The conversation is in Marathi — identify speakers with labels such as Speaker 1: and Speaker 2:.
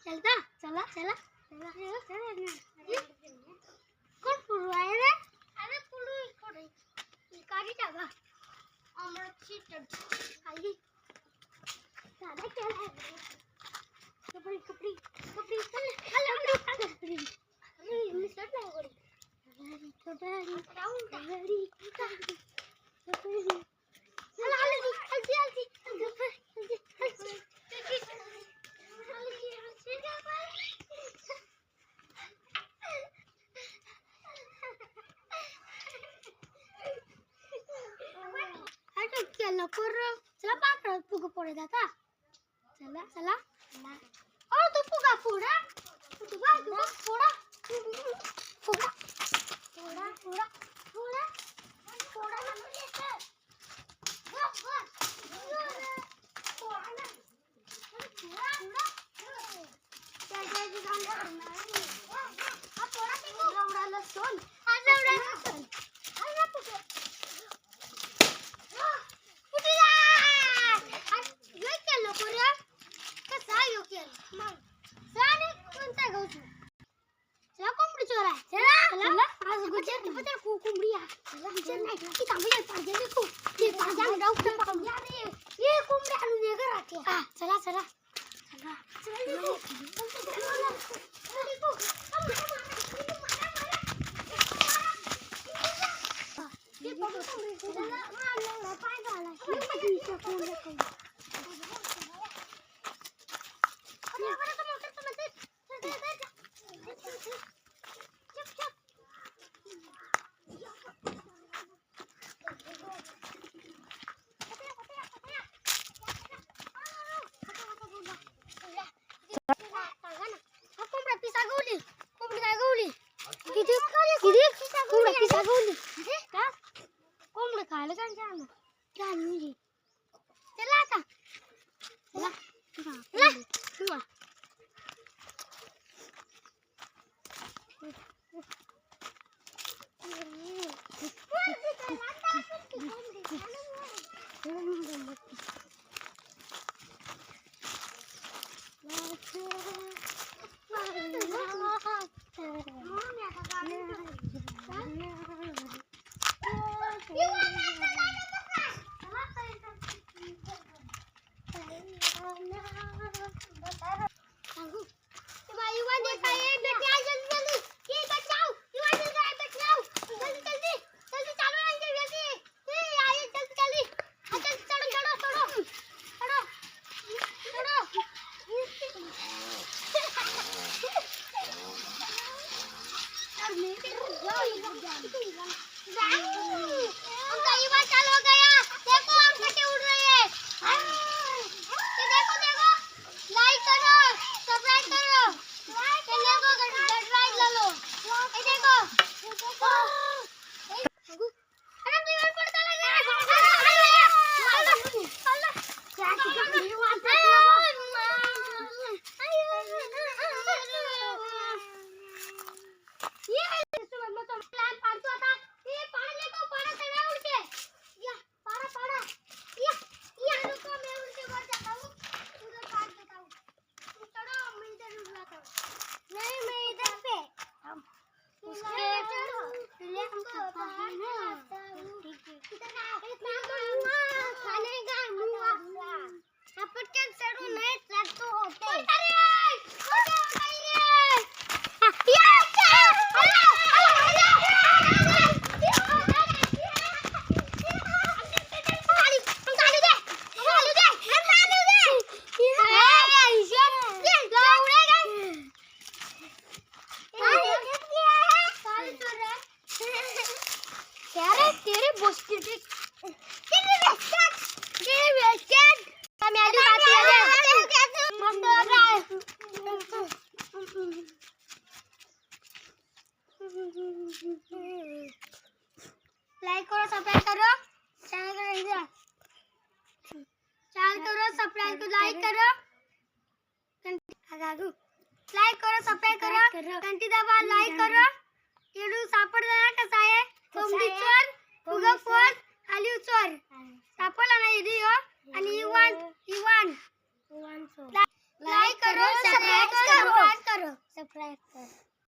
Speaker 1: चलता चला चला कोण पुरू आहे रे अरे पुरू इकडे इकारी टाका अमरची खाली साधा केला कपडी कपडी कपडी चल कपडी अरे मिसट नाही गोडी कपडी कपडी चला हल्दी हल्दी चला पाकड़ पुग पड़े जाता चला चला और तू पुगा फोड़ा तू पुगा फोड़ा फोड़ा फोड़ा फोड़ा फोड़ा फोड़ा ना मुझे सर बस बस फोड़ा ना फोड़ा क्या क्या जी काम करना है अब फोड़ा देखो रौड़ा लसन आज रौड़ा लसन आज ना पुगे चला चला लाइक करो, सब्सक्राइब करो, चैनल को लाइक करो सब्सक्राइब करो लाइक करो घंटी लाइक करो सब्सक्राइब करो घंटी दबा लाइक करो